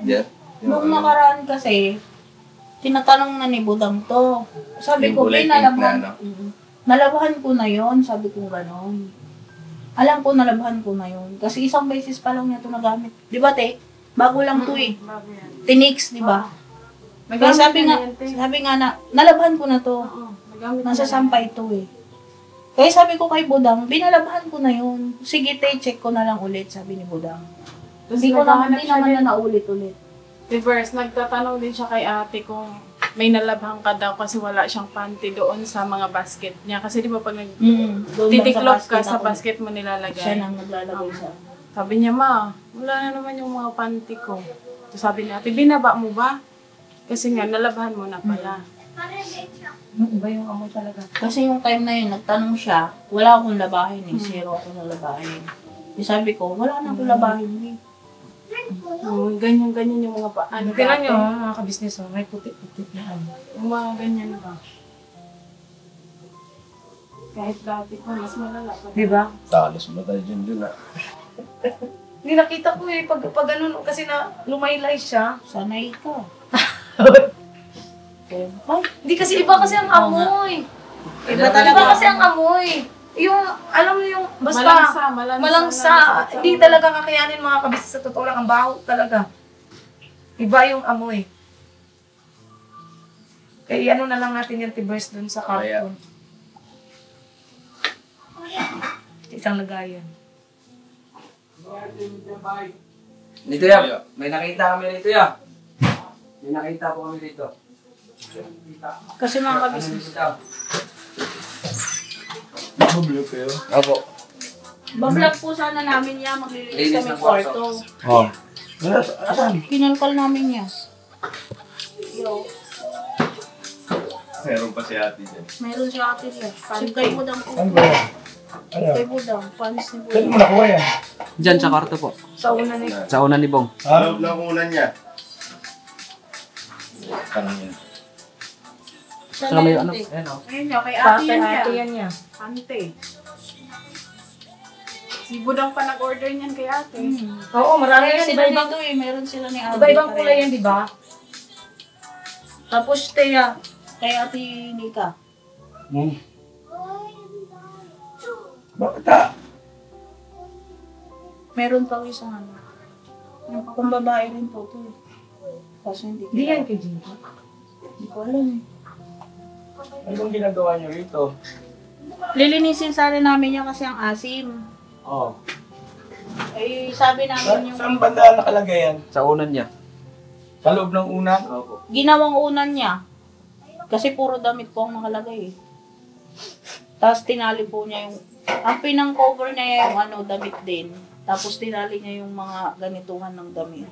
yan? Nung nakaraan kasi, tinatanong na ni Budang to. Sabi Yung ko, kulay pink nalabahan. na, Nalabahan ko na yon, sabi ko gano'n. Alam ko, nalabahan ko na yon. Kasi isang beses pa lang niya ito nagamit. Di ba, te? Bago lang to eh. Bago yan. Tinix, di ba? Kaya Nagamit sabi na nga, yan, te. nalabahan ko na to. Oo, nagamit na Nasa yan. sampay ito eh. Kaya sabi ko kay Budang, binalabahan ko na yun. Sige, te, check ko na lang ulit, sabi ni Budang. Tapos Hindi ko naman, naghahanap hindi siya naman din. na naulit-ulit. Reverse, nagtatanong din siya kay ate kung may nalabhan ka daw kasi wala siyang panty doon sa mga basket niya. Kasi di ba pag Doon lang titiklop ka basket sa ako. basket mo nilalagay. Siya nang naglalagay sa Sabi niya, ma, wala na naman yung mga panty ko. Tapos sabi niya, ate, binaba mo ba? Kasi nga, nalabahan mo na pala. Iba yung amoy talaga. Kasi yung time na yun, nagtanong siya, wala akong labahin eh. Zero ako na labahin. Di sabi ko, wala na akong labahin eh. Ganyan-ganyan yung mga ano Tingnan nyo, dati. mga kabisnes, may puti-puti na ano. Yung mga ganyan ba? Kahit dati ko, mas malala pa. Diba? Talas mo tayo dyan ah. Hindi nakita ko eh, pag ganun, kasi na lumaylay siya. Sanay ka. Hindi kasi iba kasi ang amoy. Iba Iba talaga. kasi ang amoy. Yung, alam mo yung, basta, Malangsa malangsa. Hindi talaga kakayanin mga kabisnes sa totoo lang. Ang baho talaga. Iba yung amoy. Kaya ano na lang natin yung tibers dun sa carton. Isang lagayan. Dito ya, may nakita kami dito ya. May nakita po kami dito. Kasi mga kabisnes, Opo. bablog po sana namin niya, maglilinis Linis kami ng kwarto. kwarto. Oh. Kinalkal namin niya. Meron pa si ate dyan. Meron siya ate niya. Si kay Budang po. Kay Budang, panis ni Saan mo Budang. nakuha yan? Diyan sa kwarto po. Sa una ni... Sa una ni Bong. Loob ng unan niya. Saan Saka may na ano, yun, ayan o. Ayun niya, kay ate yan niya. Ate yan niya. Ante. Si Budang pa nag-order niyan kay ate. Oo, marami Meron yan. sila Iba-ibang dito eh, meron sila ni Ate. iba-ibang kulay yan, di ba? Tapos Teya, kay Ate Nika. Bakit ah? Meron pa isang ano. Yung kung babae rin po to eh. Kaso hindi Di yan kilala. kay Jinko. Hindi ko alam eh. Ano bang ginagawa niyo rito? Lilinisin sana namin yan kasi ang asim. Oh. Eh, sabi namin yung Saan banda nakalagay yan? Sa unan niya. Sa loob ng unan? Opo. ginawang unan niya. Kasi puro damit po ang nakalagay eh. Tapos tinali po niya yung, ang pinang-cover niya yung ano, damit din. Tapos tinali niya yung mga ganituhan ng damit.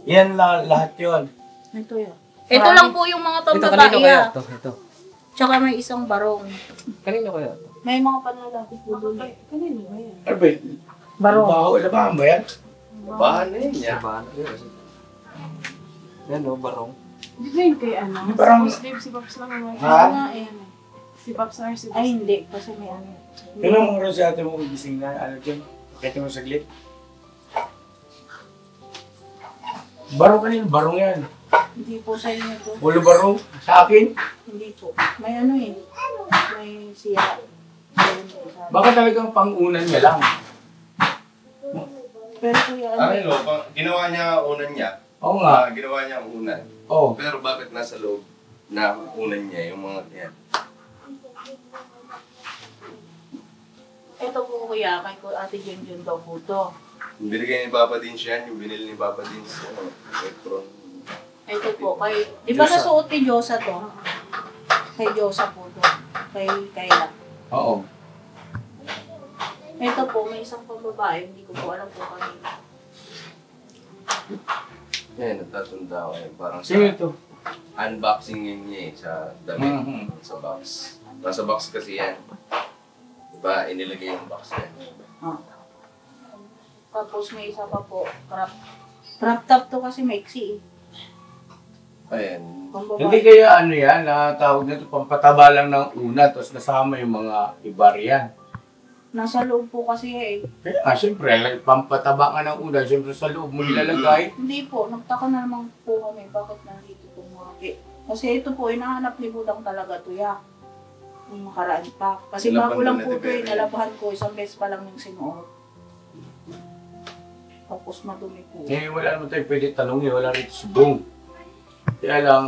Yan lahat yun. Ito yun. Ito lang po yung mga Ito, kanino pambabae. kaya? ah. Ito. Tsaka may isang barong. Kanino kaya? May mga panlalaki po doon. Kanino ba yan? Ano ba yun? Barong. Baho, labahan ba yan? Bahan na yun niya. Sa yan o, barong. Di ba yun kay ano? Parang- Si Dave, si Pops lang naman. Ha? Nga eh. Si Pops or si Ay hindi, kasi may ano. Tingnan mo rin si ate mo kung gising na. Ano dyan? Pakita mo saglit. Barong kanino? Barong yan. Hindi po sa inyo to. Ulo barong? Sa akin? Hindi po. May ano eh. May siya. Ayun po sabi. Baka talagang pangunan niya lang. Pero kuya, ano Ay, ginawa niya ang unan niya. Oo nga. Ginawa niya ang unan. Oo. Pero bakit nasa loob na unan niya yung mga yan? ito po kuya, kay ko Ate Junjun daw po to. Binigay ni Papa Dins yan, yung binili ni Papa Dins. Ano, Petron. Ito po, kay, di ba nasuot ni Diyosa to? Kay Diyosa po to. Kay Kayla. Oo. Ito po, may isang pambabae, hindi ko po alam po kanina. Yan, natatanda ko eh. Parang sa Sino ito? unboxing yun niya eh, sa damit. Mhm. Sa box. Nasa box kasi yan. Diba, inilagay yung box niya. Tapos may isa pa po, crop top to kasi maiksi eh. Ayan. Pambabae. Hindi kaya ano yan, tawag nito pampataba lang ng una, tapos nasama yung mga ibar yan. Nasa loob po kasi eh. Kaya siyempre, pampataba nga ng una, siyempre sa loob mo nilalagay. Hindi po, nagtaka na naman po kami bakit nandito po mga kasi ito po, hinahanap ni Budang talaga to ya. Yung makaraan pa. Kasi Nilaban bago lang na po ni ito eh, Bebe. nalabahan ko, isang beses pa lang yung sinuot. Tapos madumi po. Eh, wala naman tayo pwede tanongin, wala rito si Bong. Kaya lang,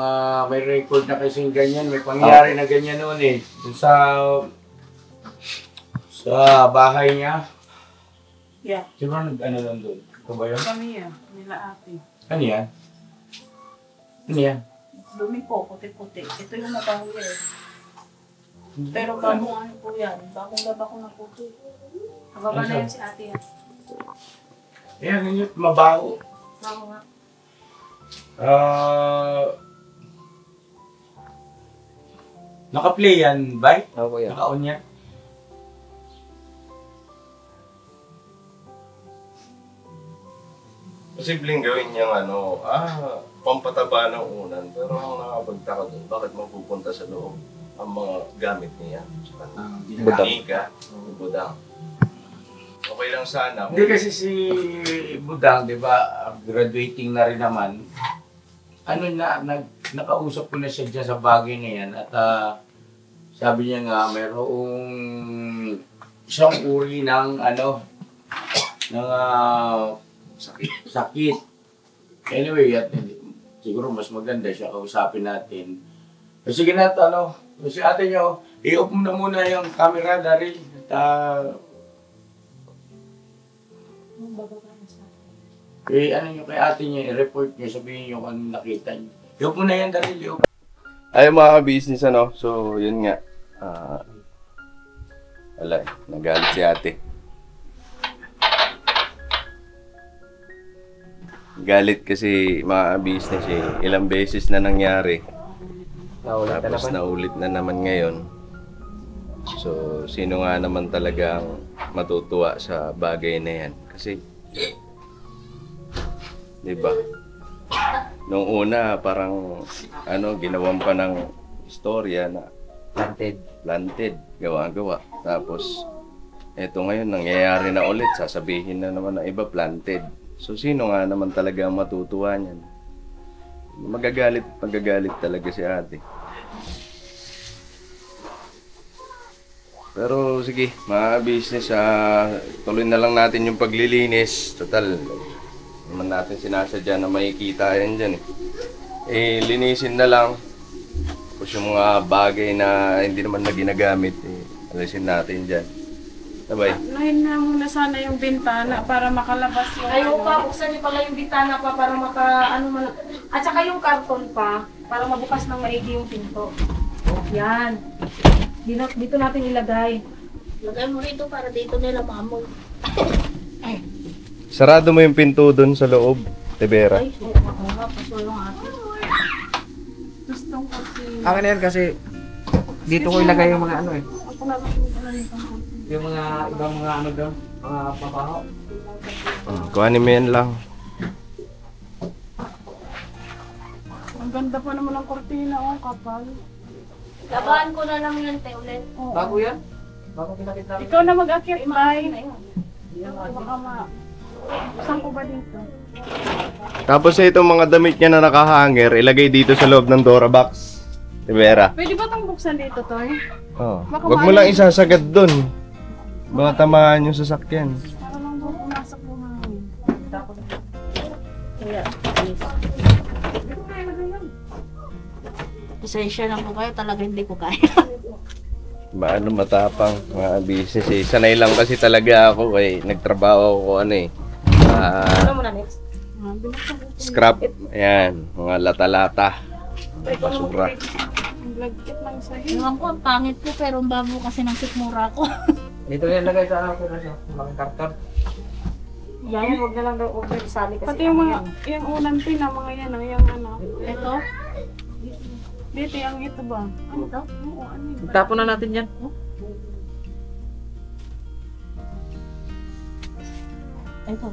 may record na kasing ganyan, may pangyari na ganyan noon eh. Dun sa bahay niya. Yeah. Sino nag-ano lang doon? Ito ba yun? Kami yan, nila ate. Ano yan? Ano yan? Dumi po, puti-puti. Ito yung nabawi eh. Pero bagong ano po yan. Bagong gaba ko na po ito. Nababa na yan si ate yan. Ayan, yun, mabaho. Ako nga. Naka-play yan, bay? Ako kuya. Naka-on yan? Posibleng gawin niyang pampataba ng unan. Pero ang nakapagtaka doon, bakit mapupunta sa loob ang mga gamit niya? Budang. Ika, budang. Okay lang sana. Hindi kasi si Budang, di ba, graduating na rin naman. Nakausap ko na siya dyan sa bagay na yan at sabi niya nga mayroong isang uri ng sakit. Anyway, at siguro mas maganda siya kausapin natin. Sige na, si ate niyo, i-off mo na muna yung camera, Daryl. Nyo kay ate niya, i-report niyo, sabihin niyo kung ano nakita niyo. I-off mo na yan, Daryl. I-off. Ay mga business so yun nga. Nagalit si ate. Galit kasi mga business ilang beses na nangyari. Tapos naulit na naman ngayon. So sino nga naman talagang matutuwa sa bagay na yan? Kasi, di ba? Nung una parang ginawan pa ng istorya na planted, gawa-gawa. Tapos eto ngayon nangyayari na ulit, sasabihin na naman ng iba planted. So sino nga naman talaga ang matutuwa niyan? Magagalit talaga si ate. Pero sige, mga business, tuloy na lang natin yung paglilinis. Total, naman natin sinasadya na makikita yan dyan linisin na lang. Tapos yung mga bagay na hindi naman na ginagamit, alisin natin dyan. Sabay. Unahin na muna sana yung bintana para makalabas yung Ayaw pa, buksan niyo pala yung bitana pa para at saka yung karton pa para mabukas ng maigi yung pinto. Yan. Dito natin ilagay. Lagay mo rito para dito nila maamoy. Sarado mo yung pinto doon sa loob, Tibera. Ay, ako nga, pasulong ate. gustong kasi. Akin na yan kasi dito ko ilagay yung mga Ako na lang yung rito. yung mga ibang mga doon, mga papaho. Kuhanin mo yan lang. Ang ganda pa naman ng kortina, kapal. Labahan ko na lang yan, te, ulit. Oo. Bago yan? Bago kinakit namin. Ikaw na mag-akit, Bay. Baka saan ko ba dito? Tapos itong mga damit niya na nakahanger, ilagay dito sa loob ng Dora box. Tibera. Pwede ba itong buksan dito, Toy? Oh. Baka Wag mo lang isasagad doon. Baka tamaan yung sasakyan. Para lang doon pumasok mo hangin. Kaya, pasensya na po kayo, talaga hindi ko kaya. Maano matapang mga business Sanay lang kasi talaga ako nagtrabaho ako Ano mo na next? scrap. Ayan, mga lata-lata. Basura. Ang lagkit lang sa'yo. Ewan ko, ang pangit ko, pero ang bago kasi ng sikmura ko. Dito yan lagay sa akin na siya, mga karton. Yan, huwag na lang daw over isali kasi. Pati yung mga, yung unang pin, mga yan, yung ano. Ito, Dito, yung ito ba? ano to? Oo, ano yun? Tapon na natin yan. Ito.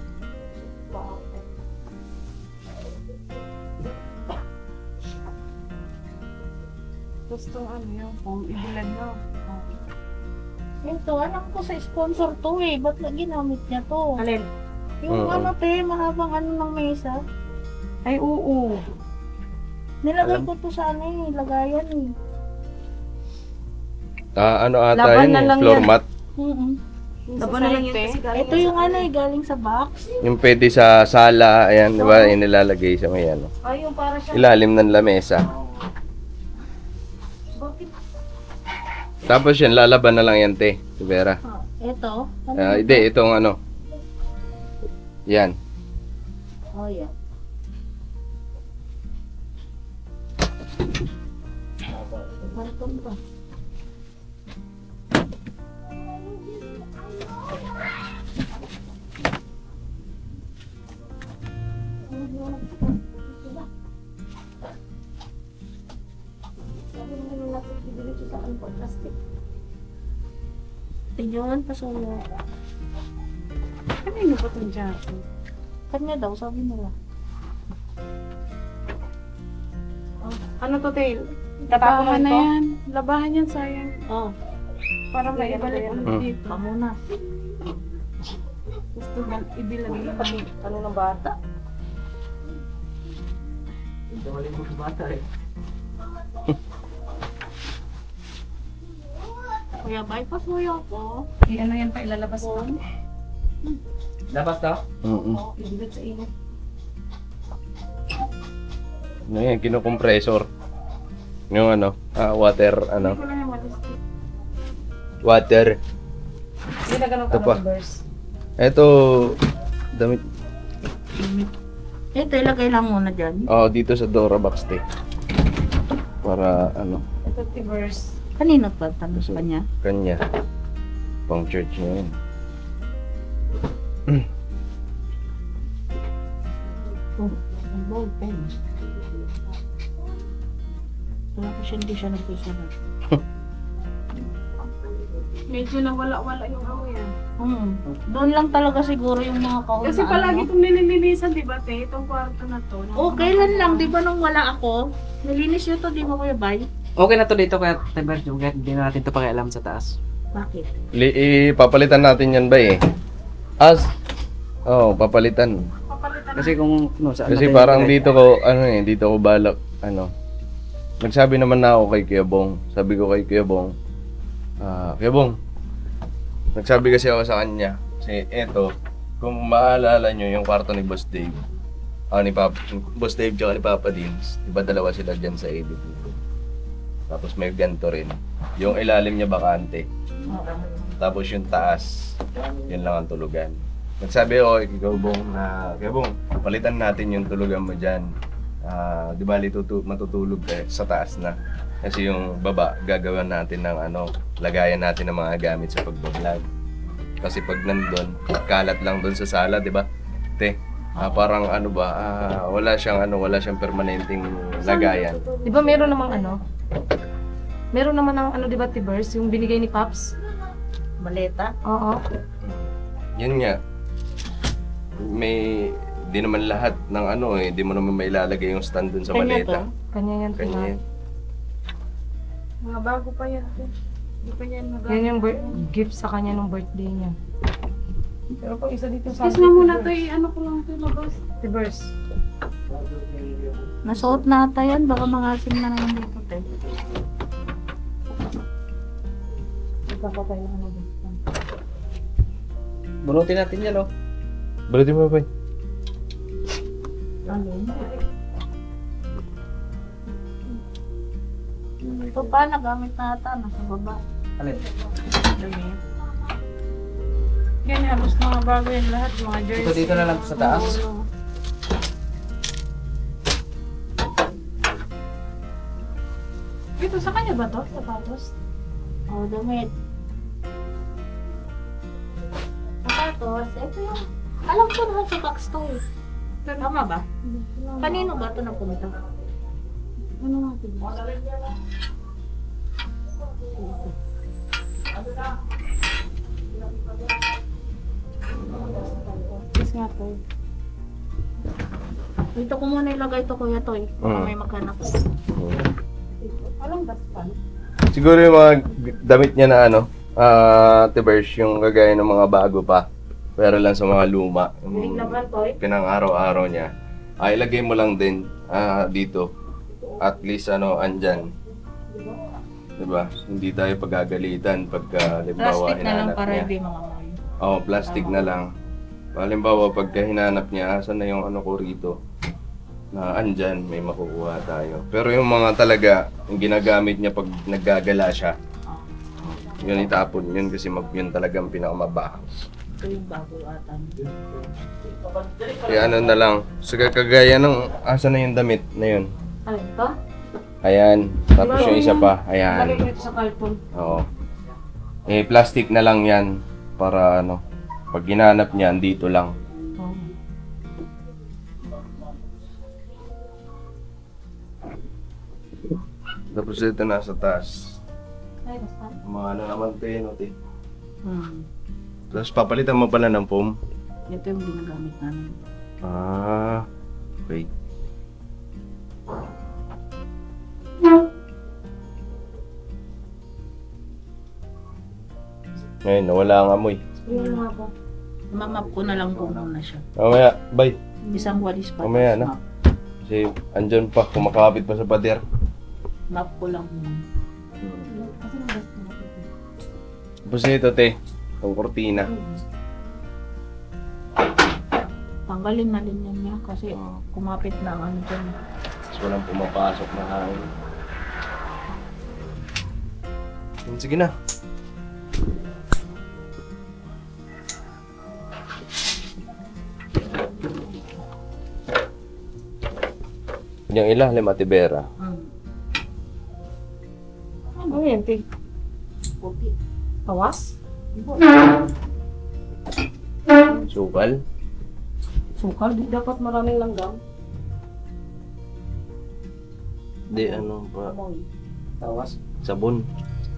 Gusto ano yun, kung ibilad mo. Ito, alam ko sa sponsor to ba't na ginamit niya to? Alin? Yung Oo. ano te, mahabang ano ng mesa. Ay, oo. Nilagay ko to sa lagayan Ano ata Laban yun na lang floor yan. mat. Laban na lang yan kasi galing Ito yung galing sa box. Yung pwede sa sala, ayan, di ba? Inilalagay sa may Ay, yung para siya. ilalim ng lamesa. Bakit? Tapos yan, lalaban na lang yan, te. Tibera. Ito. Hindi, itong yan. Oh, yeah. Karton ba? Ano po, plastic? Tingnan, pasulo. Kanino ba itong jacket? Kanya daw, sabi nila. Ano to, Tail? Tatapon Labahan na ito? yan. Labahan yan, sayang. Oh, Para maibalik ulit dito. pamuna. Gusto ba ibilad na pati. Ano ng bata? Ito mali mo sa bata eh. Kuya, bypass mo yun ako. Ano yan pa ilalabas mo? Labas to? Oo, ibigat sa init. Ano yan, kinukompressor. Yung water, Hindi ko lang yung malistik. water. Hindi na ganun Ito pa. ka-numbers. Eto, damit. Ito, ilagay lang muna dyan. Dito sa Dora box te. Para Ito, T-verse. Kanino pa? Tanong Kasi- pa niya. kanya. Pang church niya yun. Oh, ang ball pen. Wala ko siya, hindi siya nagsusunod. Medyo nawala-wala yung amoy yan. Doon lang talaga siguro yung mga kauna. Kasi palagi itong nililinisan, di ba, te? Itong kwarto na to. Oh, kailan lang, di ba nung wala ako? Nilinis yun to, di ba Kuya Bay? Okay na to dito kaya Tiber, hindi na natin to pakialam sa taas. Bakit? Papalitan natin yan ba eh? Papalitan. Papalitan Kasi kung saan Kasi natin parang ilagay. dito ko balak, nagsabi naman na ako kay Kuya Bong. Sabi ko kay Kuya Bong, Kuya Bong, nagsabi kasi ako sa kanya, kasi eto, kung maalala nyo yung kwarto ni Boss Dave, ni Boss Dave tsaka ni Papa Dins, diba dalawa sila dyan sa edit. Tapos may ganito rin. Yung ilalim niya bakante. Tapos yung taas, yun lang ang tulugan. Nagsabi ako kay Kuya Bong na, Kuya Bong, palitan natin yung tulugan mo dyan. Di ba matutulog sa taas na. Kasi yung baba, gagawin natin ng lagayan natin ng mga gamit sa pagbablog. Kasi pag nandun, kalat lang doon sa sala, di ba? Te, parang wala siyang permanenteng lagayan. Di ba meron namang meron naman ng di ba, T-verse? Yung binigay ni Pops? Maleta? Oo. Yan nga. Di naman lahat ng di mo naman mailalagay yung stand dun sa Kanya maleta. to? Kanya yan, Kanya yan. Mga bago pa yan, te. Hindi pa yan Yan yung gift sa kanya nung birthday niya. Pero pag isa dito sa Kiss mo muna to, ko lang ito, labas. T-verse. Nasuot na ata yan, baka mangasim na naman dito, te. Magkakatay na dito. Bunutin natin yan, oh. Balutin mo ba? Ano? Ito pa, nagamit na ata, nasa baba. Alin? Dumi. Yan, halos mga bago yan lahat, mga jersey. Ito dito na lang sa taas. Ito, sa kanya ba to? Sapatos? Oh, damit. Sapatos, ito yung... Alam ko naman sa box to eh. Tama ba? Kanino ba ito napunta? Ano nga ito? Kiss nga to. Dito ko muna ilagay ito, Kuya Toy. Baka may maghanap. Anong daspan? Siguro yung mga damit niya na Tibers, yung kagaya ng mga bago pa. Pero lang sa mga luma. Huling laban, Toy. Pinang araw-araw niya. Ilagay mo lang din dito. At least andyan. Diba? Hindi tayo pagagalitan pagka halimbawa Plastic na lang hinanap para niya. hindi mangamoy. Oo, plastic na lang. Halimbawa pagka hinanap niya, asan na yung ko rito? Na andyan, may makukuha tayo. Pero yung mga talaga, yung ginagamit niya pag naggagala siya, yun itapon yun kasi yun talagang pinakamabaho. Ito yung bago ata. Kaya na lang, so kagaya ng, asan na yung damit na yun? Ano ito? Ayan, tapos yung isa pa, Lagay ayan. ko ito sa carton. Oo. Plastic na lang yan para pag ginanap niya, dito lang. Tapos ito nasa taas. Mga ano naman ito yun, Ote. Hmm. Tapos papalitan mo pala ng foam. Ito yung ginagamit namin. Ah, okay. Ngayon, nawala ang amoy. Yun nga po. Mamap ko na lang po muna siya. Mamaya, bye. Isang walis pa. Mamaya na. Kasi andyan pa, kumakapit pa sa pader. Map ko lang muna. Tapos nito, te. Itong kortina. Tanggalin na din yan niya kasi kumapit na ang ano dyan. Tapos walang pumapasok na hangin. Sige na. Yung ilalim at ibera. Ano yan, Pig? Puti. Tawas? Sukal. Sukal? Di dapat maraming langgam. Di ano pa. Tawas. Sabon.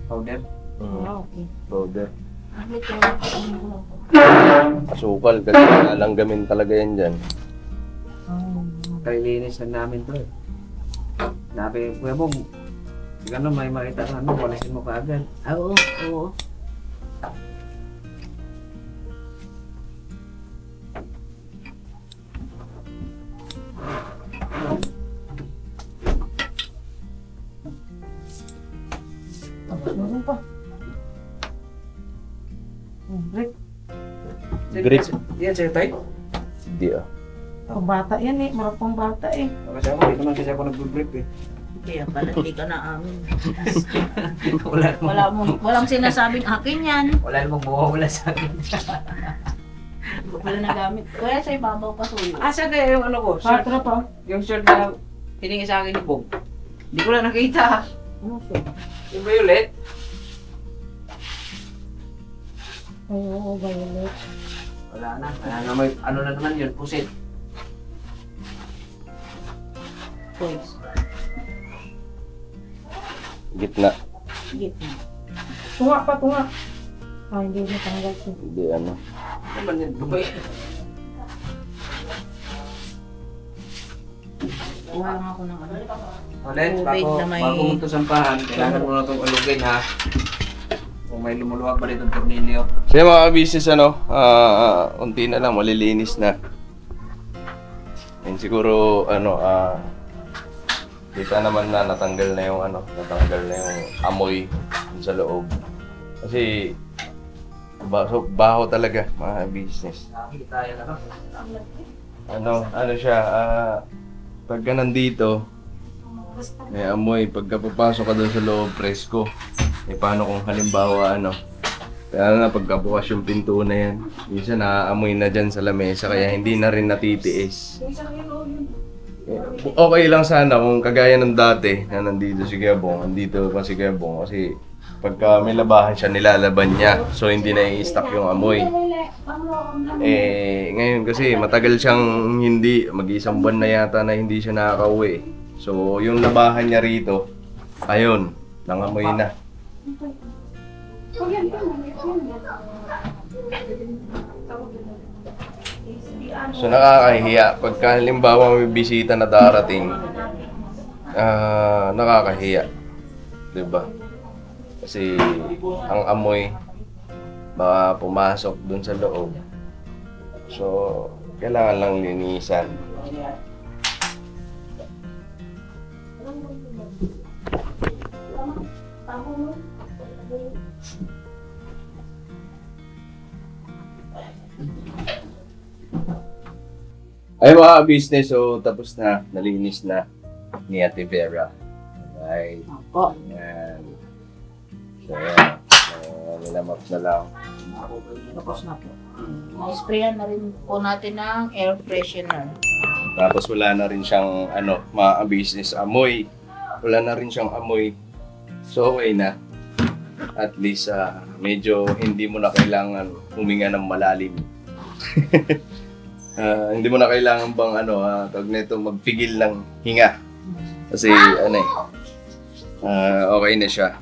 Powder. Ah, okay. Powder. Ahlit yung ano ko lang po. Asukal kasi nalanggamin talaga yan dyan. Kailinis na namin to eh. Nabi, Kuya Bong, gano'n may makita ka ano, walisin mo kaagad. Oo, oo. Meron pa. Grip. Grip. Yan sa'yo tayo. Hindi ah. Pambata yan eh. Marap pang bata eh. Kasi ako, dito naman kasi ako nag-grip eh. Kaya pala hindi ka na amin. Wala Walang sinasabing akin yan. Wala namang mawawala sa akin. Hindi ko pala nagamit. Kaya sa ibabaw pa suyo. Asa na yung ano ko? Shirt, Patra pa. yung shirt na hiningi sa akin ni Bob. Hindi ko lang nakita. Ano to? Yung violet. Oo, violet. Wala na. May, ano na naman yun, pusit. Toys. Gitna. Gitna. Tunga pa, tunga. Ah, hindi na tanggal siya. Hindi ano. Ano man yun? Dubay. Kuha nga ako ng ano. Ulit, Tubig na may- bago mo ito sampahan, kailangan mo na itong alugin ha. Kung may lumuluwag ba ditong tornilyo. Kasi mga business ano, unti na lang, malilinis na. And siguro, kita naman na natanggal na yung amoy dun sa loob. Kasi, baho talaga, mga business. Tayo na Ano siya, pagka nandito, may amoy, pagka papasok ka doon sa loob, presko. Paano kung halimbawa, kaya na pagkabukas yung pinto na yan, minsan naaamoy na dyan sa lamesa, kaya hindi na rin natitiis. Okay lang sana kung kagaya ng dati na nandito si Gebong, nandito pa si Gebong, kasi pagka may labahan siya, nilalaban niya, so hindi na i-stock yung amoy. Ngayon kasi matagal siyang hindi, mag-isang buwan na yata na hindi siya nakakauwi. So yung labahan niya rito, ayun, nangamoy na. So nakakahiya, pagka halimbawa may bisita na darating, nakakahiya. Diba? Kasi ang amoy, baka pumasok dun sa loob. So, kailangan lang linisan. Ay mga business, so tapos na, nalinis na ni Ate Vera. Right. Opo. Yan. So yan, nilamap na lang. Tapos na po. Na-sprayan na rin po natin ng air freshener. Tapos wala na rin siyang mga business amoy. Wala na rin siyang amoy. So okay na. At least medyo hindi mo na kailangan huminga ng malalim. Hindi mo na kailangan bang tawag nito magpigil ng hinga. Kasi okay na siya.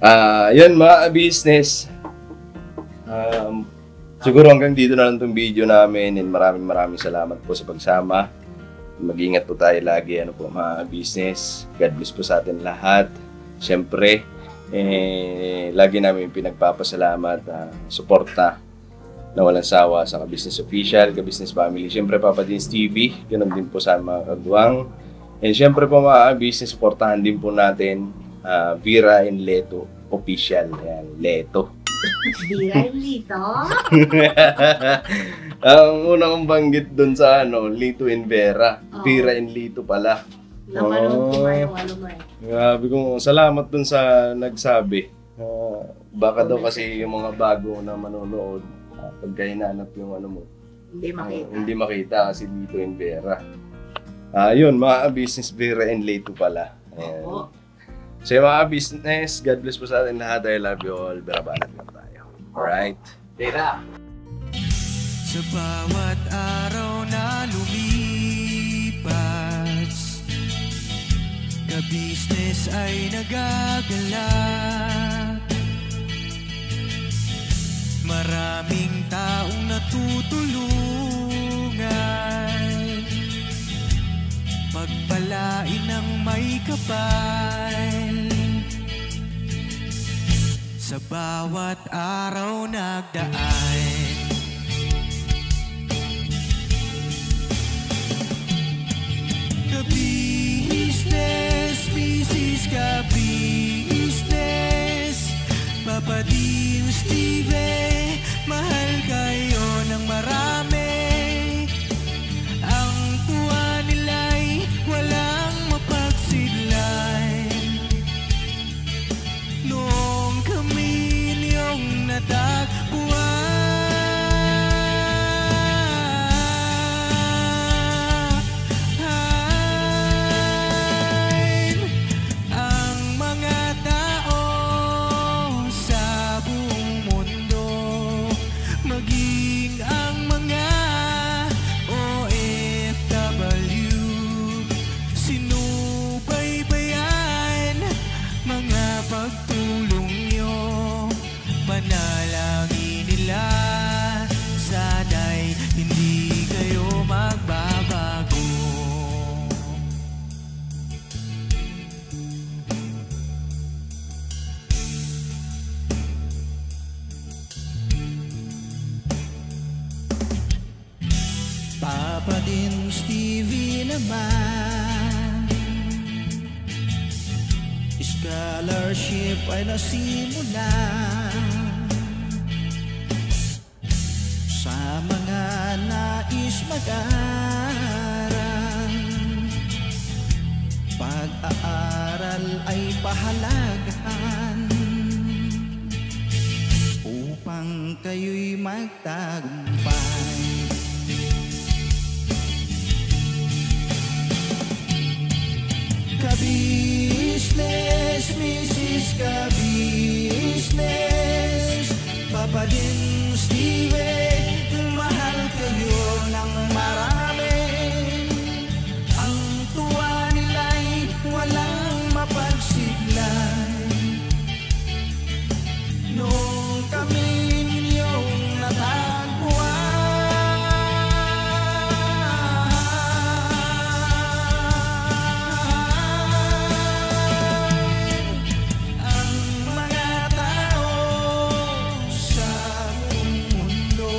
Yan mga business. Siguro hanggang dito na lang itong video namin and maraming salamat po sa pagsama. Mag-ingat po tayo lagi, mga business. God bless po sa atin lahat. Siyempre, lagi namin pinagpapasalamat, suporta na walang sawa sa Ka-Business Official, Ka-Business Family. Siyempre, Papa Dins TV, ganoon din po sa mga kagwang. And siyempre po mga business, supportahan din po natin Vera and Leto Official. Ayan, Leto. Vera and Lito? Ang unang kong banggit dun sa Lito and Vera. Oo. Vera and Lito pala. Napanood ko nga yung Grabe kong salamat dun sa nagsabi. Baka daw kasi yung mga bago na manonood, pagka hinanap yung mo, hindi makita kasi Lito and Vera. Yun, mga business, Vera and Lito pala. Ayan. Oo. So yung mga business, God bless po sa atin lahat. I love you all. Berabanat lang tayo. Alright? Tira. Sa bawat araw na lumipas, ka-business ay nagagalak. Maraming taong natutulungan, pagpalain ng may kapal. Sa bawat araw nagdaan, ka-business, business, ka-business, Papa Dins TV, mahal kayo ng marami. Ang tuwa nila'y walang mapagsidlan. Noong kami niyong natagpuan, ang mga tao sa buong mundo, maging ang mga OFW, sinubaybayan mga pagtulong nyo, panalangin nila, sana'y hindi kayo magbabago. Papa Dins TV naman, scholarship ay nasimulan sa mga nais mag-aral. Pag-aaral ay pahalagahan upang kayo'y magtagumpay. Ka-business, Mrs. Ka-business, Papa Dins TV, mahal kayo ng marami. Ang tuwa nila'y walang mapagsiglan. Noong kami ninyong natagpuan, ang mga tao sa buong mundo,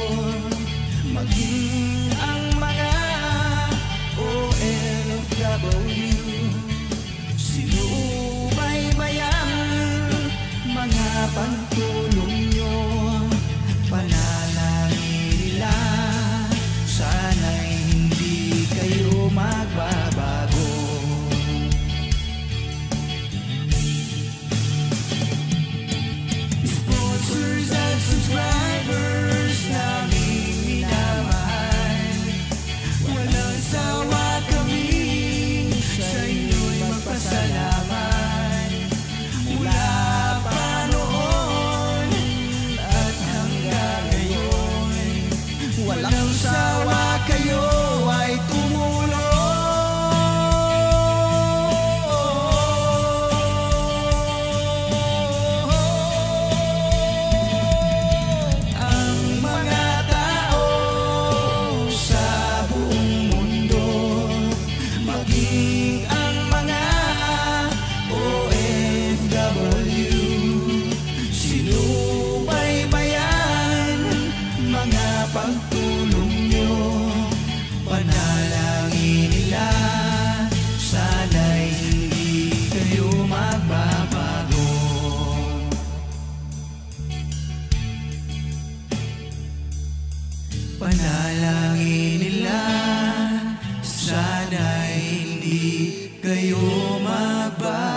sa'yo magbabalik.